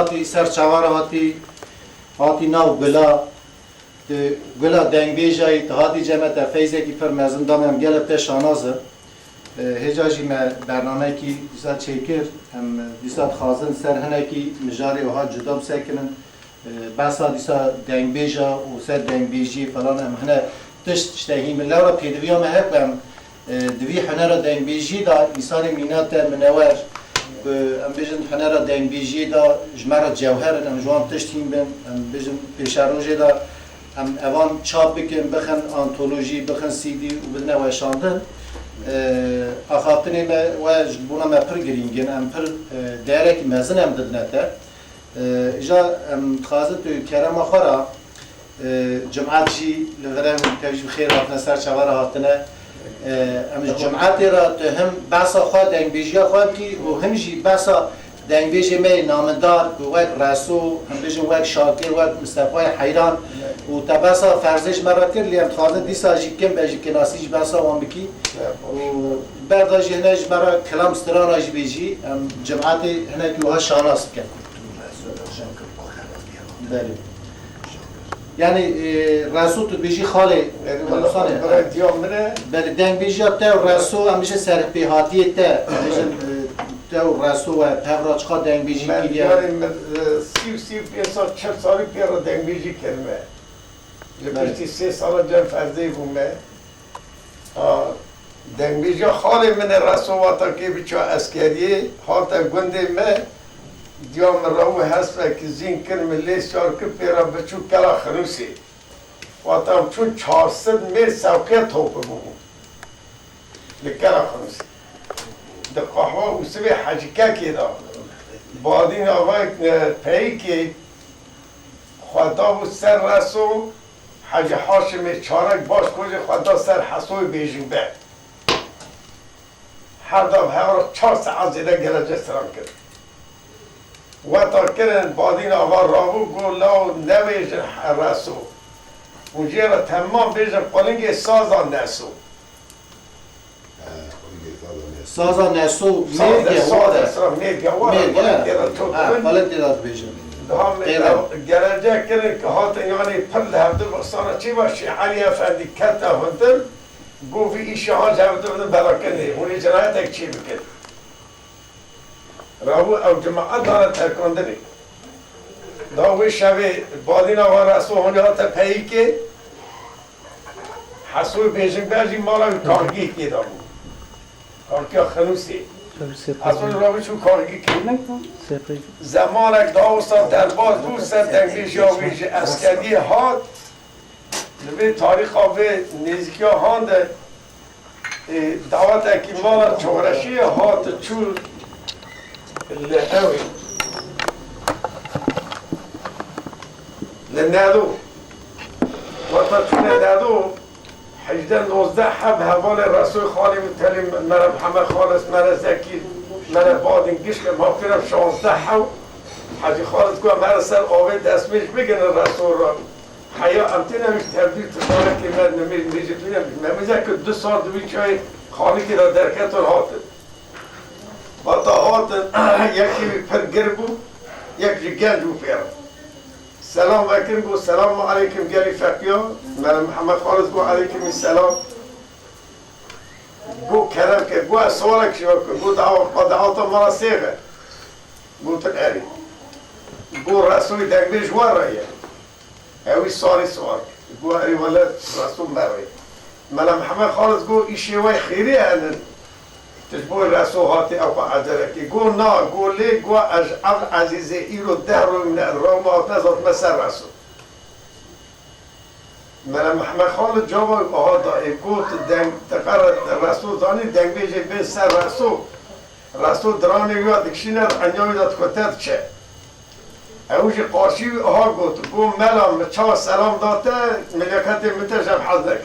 هاتی سر چوار هاتی ناو گلا دنگ بیجایی هاتی جمعت فیزه کی پر مزن دامم گله پش شانازه هجاجی ما برنامه کی دیسا چیکر هم دیسا خازن سر هنه کی مجاری وها جدا بسکنن بسا دیسا دنگ بیجا و سر دنگ بیجی فلان هم هنه تشتهی من لورا پیدویا ما هکم دوی هنر دنگ بیجی دا انسان مینات منور ام بیشتر هنر دنگ بیجی دا جمر جوهر ام جوان تشتیم بن ام بیشتر پیشروجی دا ام اوان چاپ بکن بخن آنتولوژی بخن سیدی و بدن وشاندن آخاتنی ما و جبونا ما پر گرینگن ام پر درک مزن ام ددنته اجا ام تخازت کرم آخرا جمعات جی لغرام تبجي بخير هاتنا سر شوار هاتنا ام جمعات را هم بسا خود دنگ بیجی خود کی و هم جی بسا دنگ بیجی می نامدار و وقت رسو هم بیجی وقت شاکر وقت مصطفی حیران و تبسا فرزش مرات کرد لیم خازه دیسا جی کم بیجی کناسیج بسا وان بکی و برداشی هنج مرا کلام ستران آجی بیجی جمعات هنه که وها شاناس بکن بله یعنی رسول تو بیشی خاله برای دیامنه بله دنگ بیشی تا رسول همیشه سرپیهاتی تا همیشه تا رسول و پراچ خا دنگ بیشی من کلیه دیاریم 35 سال 40 سالی پیرا دنگ بیشی کرمه لپشتی 3 سال جن فرزی بومه دنگ بیشی خاله من رسول واتا که بچه اسکریه حالتا گنده مه دیام راو هست که زین کرم لیس یار که پیرا بچو کلا خنوسی واتم چون 400 متر سوقیه توپ بگو لکلا خنوسی ده قهوه اوسوی حجکه که دا بادین آقای پایی که خدا بود سر رسو حج حاشم چارک باش کجه خدا سر حسوی بیجن به هر دام هر 4 ساعت زیده گلجه سرام کرد و تا کرن بادین آقا راو گولا و نویجن رسو اونجا را تمام بیجن قلنگ سازا نسو سازا نسو میگه سازا میگه حالا دیداد بیجن گرجه کرن که هات یعنی پل هفته بستانه چی باشی علی افندی کتا هندر گوفی ایشه ها جوده بودن براکنه اونی جنایت اک چی بکن راو او جماعت داره ترکندنی داوی شوی بادین آقا رسول هنجا تا پایی که حسوی بیشنگ بیشی مالا کارگی که دامو کارگی خنوسی اصلا راوی چون کارگی که زمان اک داوستان دربار دو سر دنگیش یا ویش اسکری هات نوی تاریخ آوی نیزکی ها هانده دعوت اکی مالا چورشی هات چون لهوي لنادو وطن نادو حجدان 19 حب هوال رسول خالي متلم مرا محمد خالص مرا زكي مرا بادن قشك ما فينا 16 حو حاجي خالص قوى مرا سر آوه دسمش بگن الرسول را حيا امتنا مش تبديل تدارك من نميجي فينا ما مزاك 2 سال دوی چای خالي كده دركتون هاتن و تا هاتن یکی پر گربو یک گنج بو پیرا سلام وکن گو سلام علیکم گلی فقیا من محمد خالص گو علیکم السلام گو کرم که گو سوالک شو گو دعوتا مرا سیغه گو تقاری گو رسول دنگبی جوار رایه اوی سوال گو اری ولد رسول مروی من محمد خالص گو ایشی وی خیری هنن تجبور رسوهاتي أو عجلك يقول نا قول لي قو أجعل عزيزي إيرو دهرو من الروما وتنظر مسار رسول من محمد خالد جواب هذا يقول دنگ تقرر الرسول داني دنگ بيجي بين سر رسول دراني يقول دكشينا عنيوي دات كتات چه اوجي قاشي ها قلت قول ملا مچا سلام داته ملكات متجم حضرك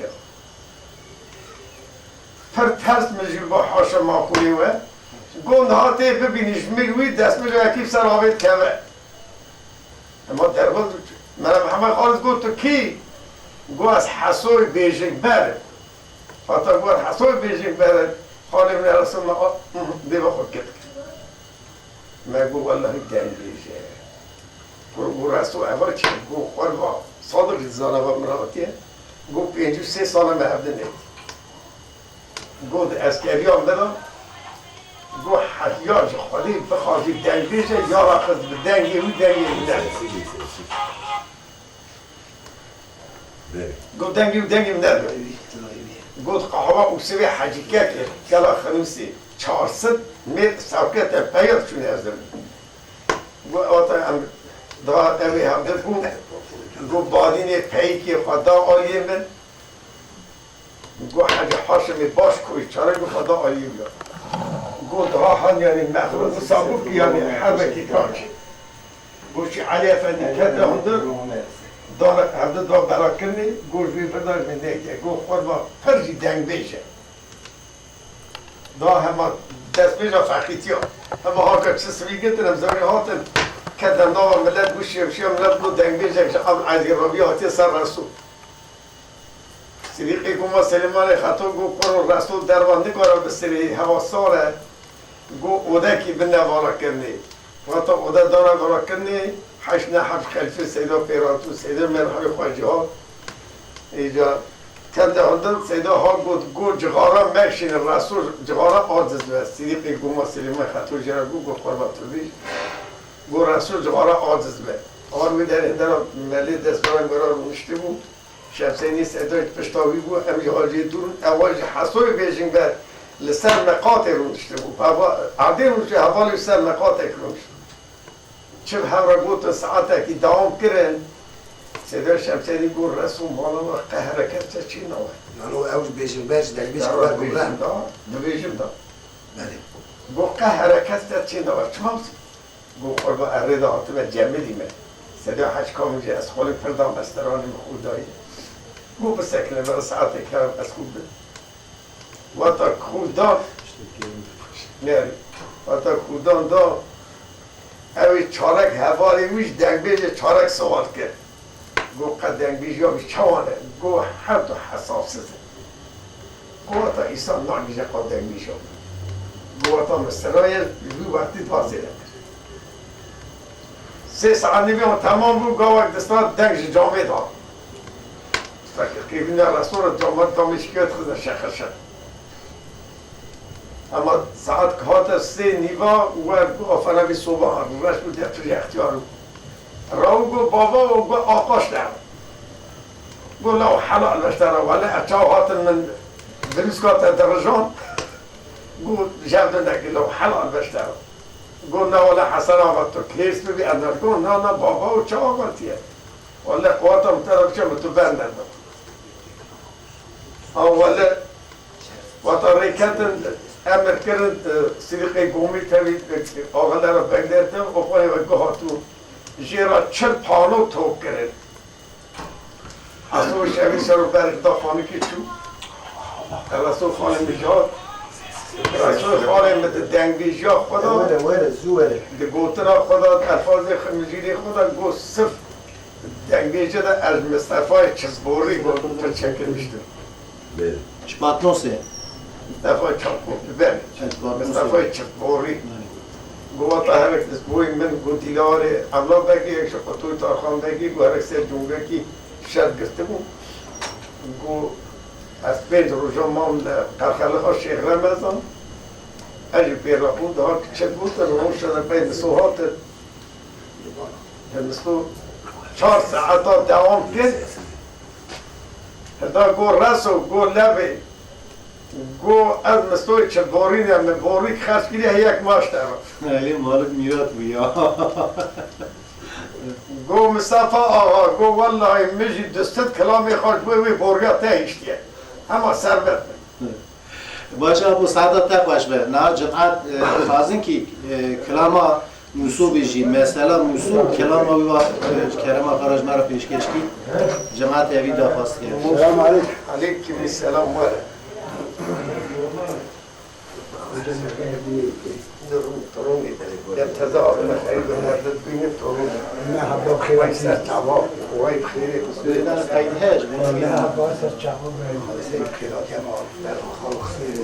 پر ترس مجی با حاشا ماکولی و گند هاته ببینیش میگوی دست میگوی اکیف سر آوید کمه اما در بود من محمد خالص گفت تو کی؟ گو از حسوی بیجنگ بره فتا گو از حسوی بیجنگ بره خالی من رسول ما بی با خود کت من گو والله گنگ بیجه رسول اول چی گو خوروا صادق زانه و مراتیه گو 53 سال مهبده نیت گو اسکری هم دارم گو حیاج خالی بخوادی دنگ بیشه یا را خود به دنگی و دنگی نه گو دنگی و دنگی نه گو قهوه اوسوی حجیکه که کلا خروسی 400 متر سوکت پیاد شونه از دارم گو آتا دا اوی همده گو بادین پایی که خدا آیه من گو حج حاشمی باش کوی چاره گو خدا آیه بیاد گو دا هن یعنی مخلوق صابوک یعنی حرب کتاش گو چی علی افندی کده هنده دانه همده دا برا کرنی گو جوی بردار من نیته گو خود با پرجی دنگ بیشه دا همه دست بیجا فقیتی ها همه ها که چه سوی گتنم زمین هاتن کدن دا ملت گو شیفشی ها ملت گو دنگ بیشه که ام عزی رابی هاتی سر رسول صدیقی گو ما سلیمان خطو گو قرون رسول دربان نگاره بسری حواساره گو اوده کی بنه وارا کرنی وقتا اوده دانه وارا کرنی حش نحب خلفی سیدا پیراتو سیدا مرحبی خواجی ها ایجا کنده هندن سیدا ها گو جغارا مکشین رسول جغارا آجز به صدیقی گو ما سلیمان خطو جرا گو قربت رو بیش گو رسول جغارا آجز به آروی در این در ملی دست بران برا رو مشتی بود شمسینی سیدای پشتاوی بود امی حاجی دورون اواج حسوی بیشنگ بر لسر مقاطع رو نشته بود عدین رو چه حوالی سر مقاطع کنش چه همرا گوت ساعته که دوام کرن سیدای شمسینی گو رسول مالا و قهره کرد چی نوه نانو اوج بیشنگ برش در بیش کبر گمرم دویجم دا بله گو قهره کرد چی نوه چماس گو خوربا ارده آتوه جمعی من سیدای حج کامجی از خالی پردام بستران خودایی گو بسکنه برای ساعته کرم از خوب بده وقتا خودان نیاری وقتا خودان دا اوی چارک حوالی ویش دنگ بیجه چارک سوال کرد گو قد دنگ بیجه یا بیش چوانه گو هر دو حساسه گو وقتا ایسان ناگیجه قد دنگ بیجه گو وقتا مسترایل بی وقتی تازه لکر 3 ساعت نبیم تمام بود گو وقت دستان دنگش جامعه داد قیبین رسول جامعه دامیش کیت خود شخص شد اما ساعت کهات 3 نیوا و گو آفنوی صبح رش بود یفتری اختیار راو گو بابا و گو آقاش دارم گو لو حلال بشتره ولی اچاو هاتن من بریسکات درجان گو جبدن نگی لو حلال بشتره گو نه ولی حسن آمد تو کلیس ببی اندر گو نه بابا و چه آمدیه ولی قواتم طرف چه متو بندن اولا وقتا ریکتن امر کرد صدیقی گومی تاوید آغلده را بگدردن و پای و گهاتو جیرا 40 پانو توک کرد حسو شوی سر و برق دا خانه که چو رسول خانه میجاد رسول خانه مد دنگ بیجا خدا وره زوره ده گوتنا خدا الفاظ خمجیری خدا گو صف دنگ بیجا ده از مصطفی چزبوری گو چکر میشتر شباتنوسه مصطفی چاپوری بله مصطفی چزبوری گو تا هر یک دستگوی من گو دیلار املا بگی یک شقطوی تارخان بگی گو هر یک سر جنگه کی شد گسته بود گو از 5 روزا مام قرخاله ها شیخ رمزان اجی پیرا بود ها چه بود رو شده بین سوهات مثلو 4 ساعتا دوام کرد هدا گو رسو گو لبه گو از مثلوی چه بورین هم بوری خرج کردی یک ماش دارم علی مالک میرات بویا گو مصطفی آقا گو والله میجی دستت کلامی خوش بوی بورگا تهیشتیه اما ثروت باشه ابو سعادت تقواش به نه جماعت خازن کی کلاما موسو بیجی مثلا موسو کلاما و کرما خراج مرا پیشکش کی جماعت اوی درخواست کرد سلام علیکم علیکم السلام و تظاهر خیلی مردد بینیم ترون نه حبا خیلی ویسر تبا وای بخیره بدون قید هاج نه باعث جواب سید خیرات یا خالق خیر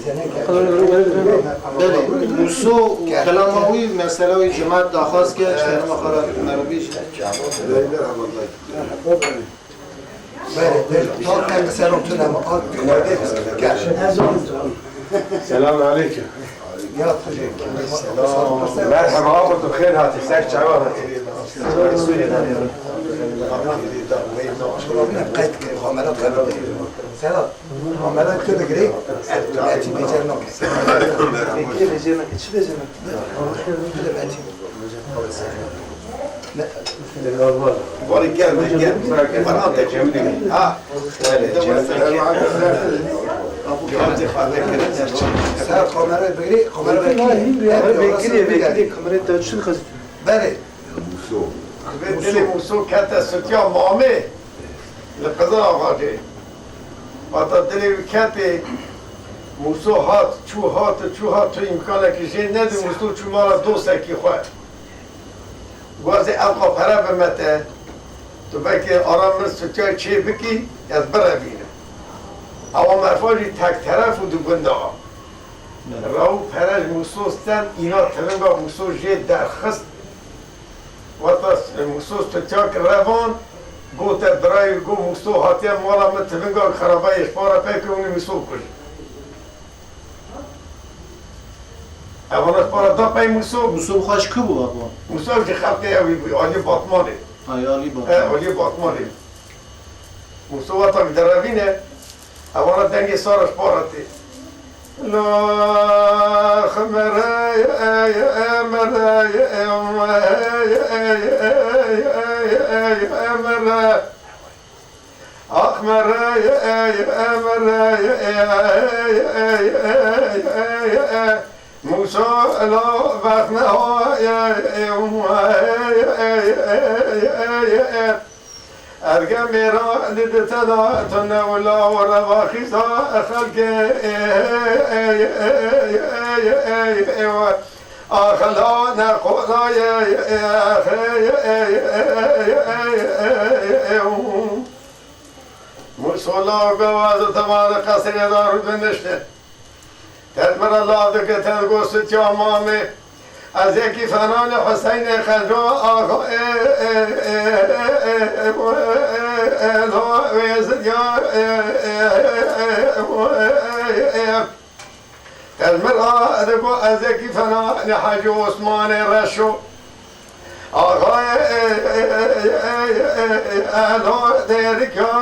بله موسو و کلاموی مسئله جماعت داخواست کرد چرا مخارات نرویش بله تا کنگ سرمتونم آد بیمارده سلام علیکم یاد خیلی مرحبا آباد و خیر هاتی سک جواب هاتی قید که خاملات خراب سلام خاملات که بگیری اتیماتی بیجر نکن بگیری بجر نکن چی بجر نکن؟ باری گرم فران تجمعی ها سلام خاملات بگیری خاملات بگیری کامره تا چی خواست؟ بله دلی موسو کت ستیا مامه لقضا آقاده و تا دلی کت موسو هات چو هات تو امکانه که جه نده موسو چو مارا دو سکی خواهد گوازه القا پره بمته تو بکی آرام ستیا چه بکی از بره بینه اما مرفاجی تک طرف و دو گنده ها راو پرش موسو ستن اینا تلنگا موسو جه درخست وقتی موسوس تیاک روان گوته برای گو موسو هاتیم مالا متفنگا خرابه اشپاره پیک اونی موسو کشی اول اشپاره دا پی موسو موسو بخواهش که بود آقا؟ موسو که خلقه اوی بی آلی باطمانه آیالی با آلی باطمانه موسو وقتا بدروینه اول دنگی سار اشپاره تی لا خمراي مراي مراي أخمراي مراي موسى لا بخنها ارگم میرا لدتنا تنولا و رواخیزا خلق آخلا نقضای مرسولا گواز تمام قصر دارود بنشته تدمر الله دکه تنگوست یا مامه از یکی فنان حسین خجا آقا تدمر دکو از یکی فنان حج عثمان رشو آقا الا دیرکا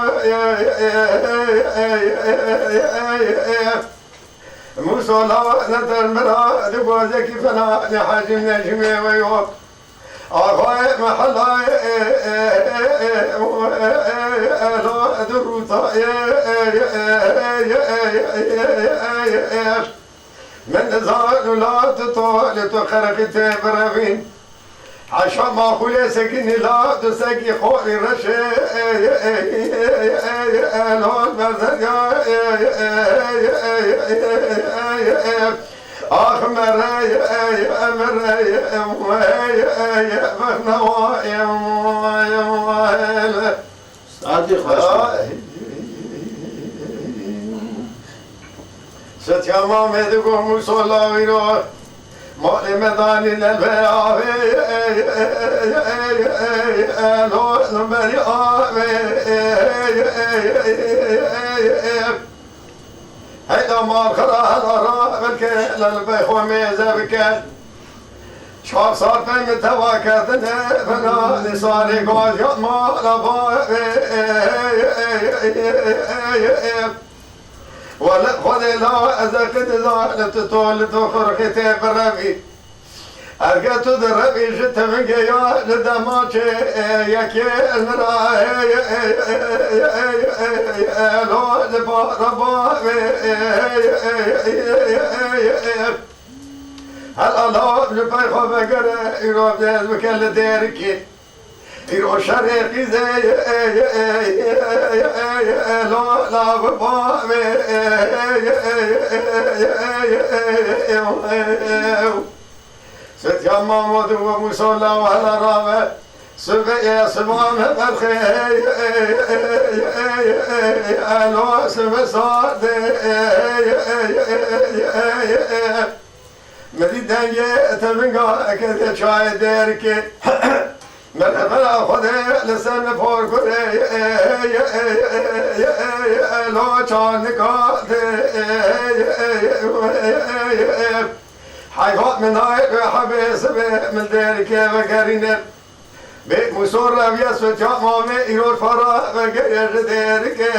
موسولا نتر مرا دبوزه کی فنا نحاج نجمه ويوب آقای محلای الا دروتا من زال لا تطال تخرقت برغين عشان ما خلي سكن لا تسكي خوري رشي الهون برزن آخ مراي مراي مراي عادي خواهش ستيا ما مدقو مصلا ويرو مال مداني للبيع لو نمري هيدا ما خرا هلا بالك للبيع وميزه بك شاب صار في متواكدنا فنا لصاري قاز ما لبا ولا خذ لا أزكت لا تطول تخرج تبربي أرجعت دربي جت من جيا لدماج يكي المراي لا لبا ربا هل الله لبا خبر يروح بكل ديرك يروح شرقي زي لا بابا ست يا ماما دو مصلى وعلى رابع صبي صبام بالخير لو صبي صاد مدي دنيا تبنقا كذا شاي ديرك مرحبا خذ لسان فوق لو كان حيفوت من هاي حبيس من ديرك وقرينه بيت مسور ربيع سوتيا مامي يرور فرا وقير ديرك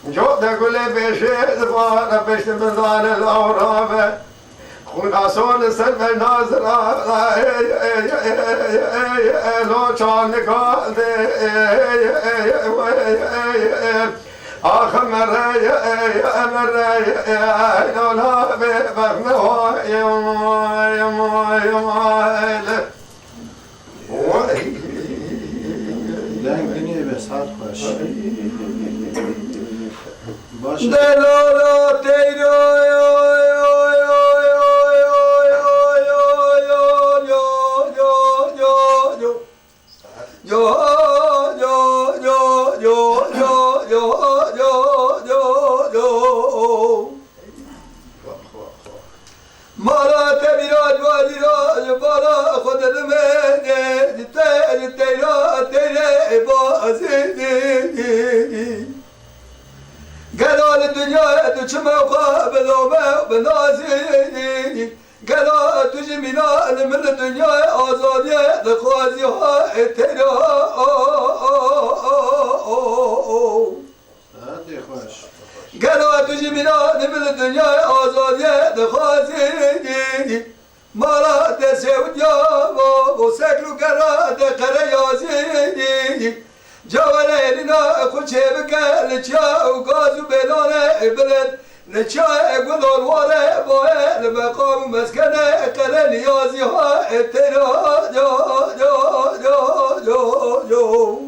جو تقول بيشي دفار بيشت من ذان الأوراب خون أصول سلف الناظر لو كان قال آخر مرة يا مرة يا لولا بفنه لا يمكنني بس هاد خوش باش دلالة مالا تبيرات واديرات بالا خد المني تيرا بازيني قالوا الدنيا تجمع قابلوا بنازيني قالوا تجمعنا من الدنيا آزادية لقاضيها تيرا هادي خوش قالوا تجمعنا من الدنيا آزادية لقاضيني مالا تسود يا وسكلوا قرات قريازيني جوالينا كل شيء بكال تشا وغازو بيلانا بلد نتشا اقولون ورا بوه المقام مسكنه قرن يازيها ترا جو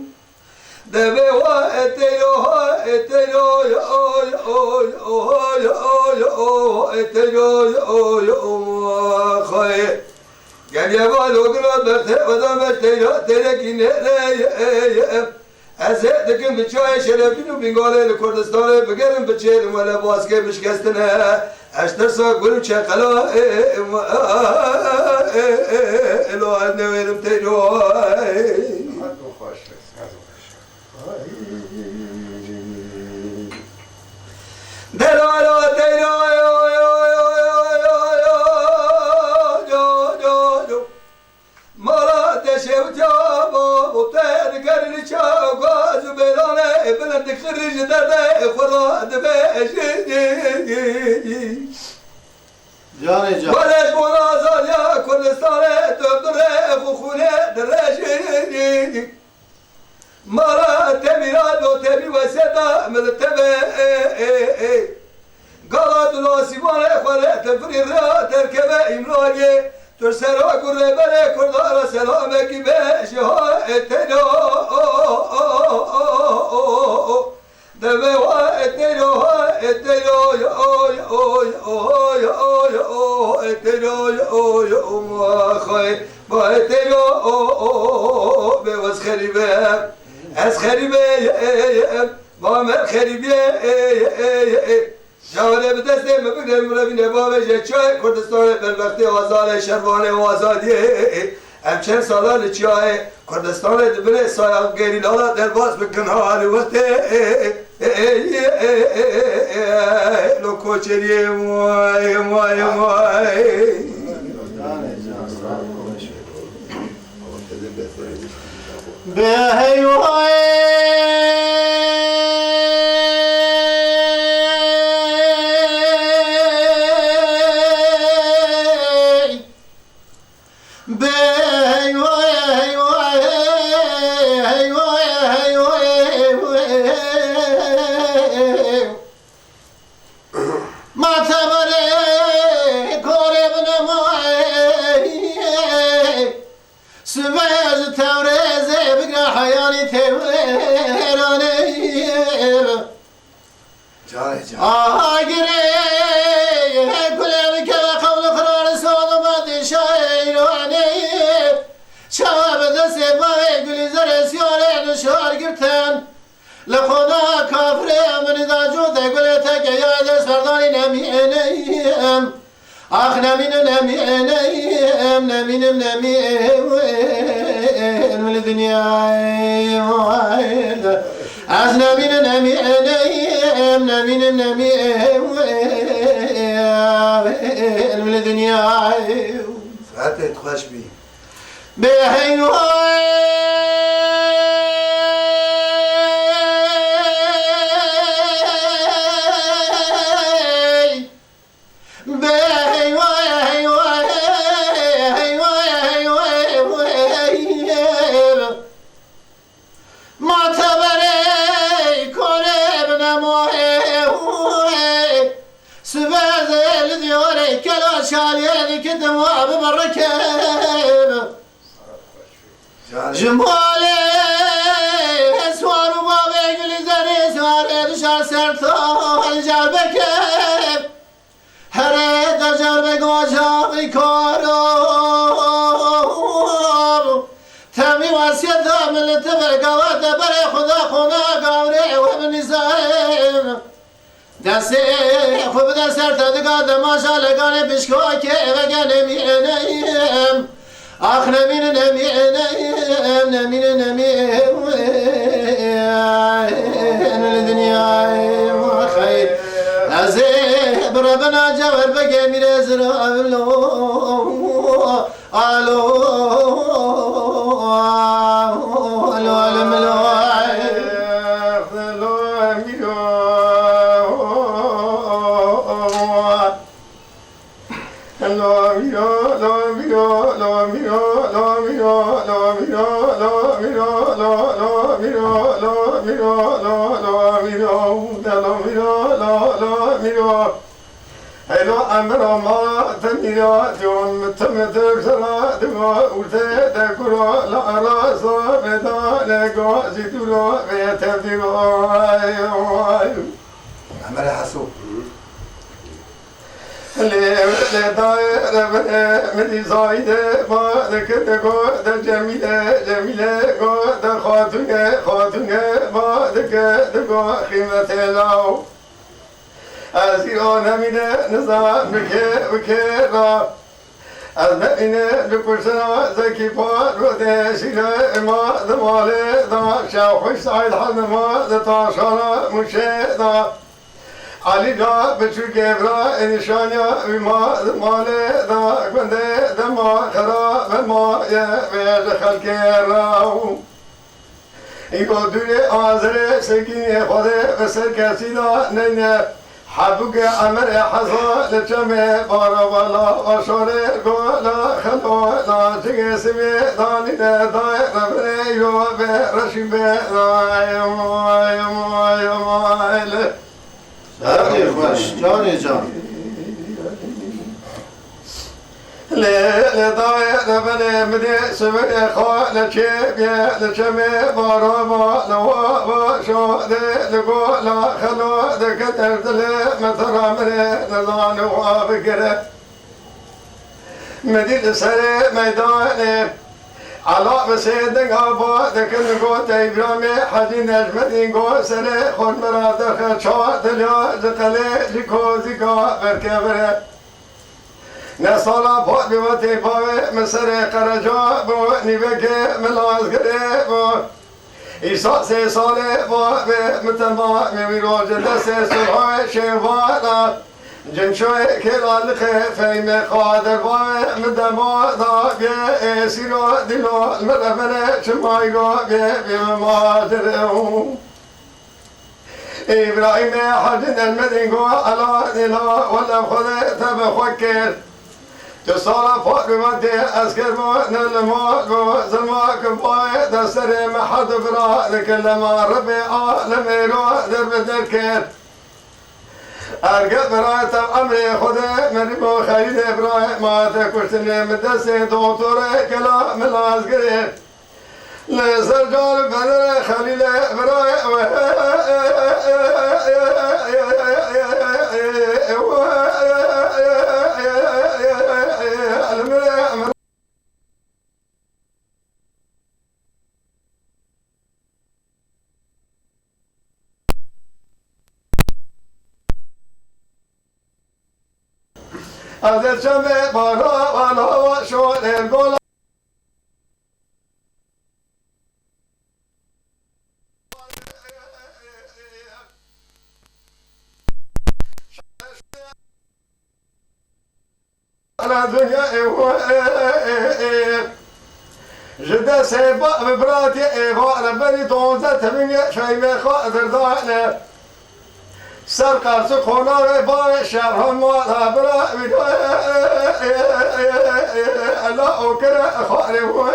دبوا ترا خاي قال يا بالو قلت بس ودمت تركين أزهدكم بتشاي شربين وبنقول الكردستان بقرن بتشيل ولا باسكي مش كستنا أشتر ساق ولو شقلا لو عندنا وين تيجوا دلالة تيجوا مالا تشيو جابا وطير قرن شاو غازو بيلانا بلند خرج دادا خراد بيشي جاني جان ولش منازل يا كردستان تبدر خخونه درشي مالا تميرات وتمي وسيطة ملتبه قالت الواسبان اخوالي تفرير تركبه املاقي ترسلوا قربنا كردار سلامك بشها اتنو دبوا اتنو اتنو ما خاي با اتنو بوس خريبه از خريبه ما من خريبه جوانه به دست مبگرم روی نبابه جچای کردستان بالوقتی آزاد شروانه و آزادی ام چند سالان چیای کردستان دبل سایه گیری لالا در باز بکن حال وقت لو کوچری موای سیفای گلی زر سیاره نشار گرتن لخونا کافره من دا جود گلی تک یا دست فردانی نمینیم آخ نمینیم من دنیای از نمینیم من دنیای ساعتت خوش بی به جمالي اسوار وبابي قلي زري سوار دشار سرتو الجربك هريد الجربك وجاقي كارو تامي واسيدا من التبرق وتبري خدا خونا قوري وابن نسائم دسي خوب دسر تدقاد ما شالقاني بشكوكي وقاني مينيم آخ نمینیم الدنیای خیر از بربنا جور بگه میره زرا الو الو الو الو هلو امرا ما تميرا جون متمدر سرا دغا ورته دغرا لا راسا بدا لغا زيدرا بيتبدو عمل حسوب اللي داير من زايده ما ذكر قد جميله قد خاتونه ما ذكر قيمه لاو أزيران من نظام بكرا أذنين بكرسنا زكي فار ودشيلا ما ذمال ذا شاوخ سعيد حد ما ذا شارع مشيدا علي جا بشو كبرا إنشانيا بما ذمال ذا كند ذما خرا بما يا بيج خلق راو إنكو دوري آزري سكيني خده بسر كسيدا نينه حبوك أمر حصى لجمع بارولا وشوري قولا خلولا تقسمي داني داي ربني يوبي رشيبي ساعتی خوش جانی جان لداي ربني مدي سبري خال لجمع بارولا وشوري قولا خلولا كتردلي مثلا من نظام وافقره مدير سري ميداني على مسيدن غابا دكن قوت إبراهيم حجي نجمدين قوت سري خون مراد خشاء دليا زقلي لكوزي قا بركبره نسالا فوق بوتي باوي مسري قرجا بو نيبكي ملازقري بو إيسا سي سالي باوي متما ميراج دسي سرعي شيوانا جنشوي كلا لخي مقادر باوي مدما دا بي سيرو دلو المرفنة شمايقو بي بممادرهم إبراهيم حجن المدينة على دلا ولا خذ تبخكر تصالح فوق بمدي أسكر ما نلما زما كفاية دسر ما حد برا لكلما ربي عالم رو درب دركر أرجع برا تب أمري خذ من بو خير إبراهيم ما تكشتني مدرسة دكتور كلا ملازقري لسر جال بدر خليل إبراهيم از الجمع بالا و شون الگل الدنيا جدا سيبا ببراتي إيغا ربني تونزت من شايمي خاطر دانا سرقر سخونا باي شرهم وطابرا لا أكره خارب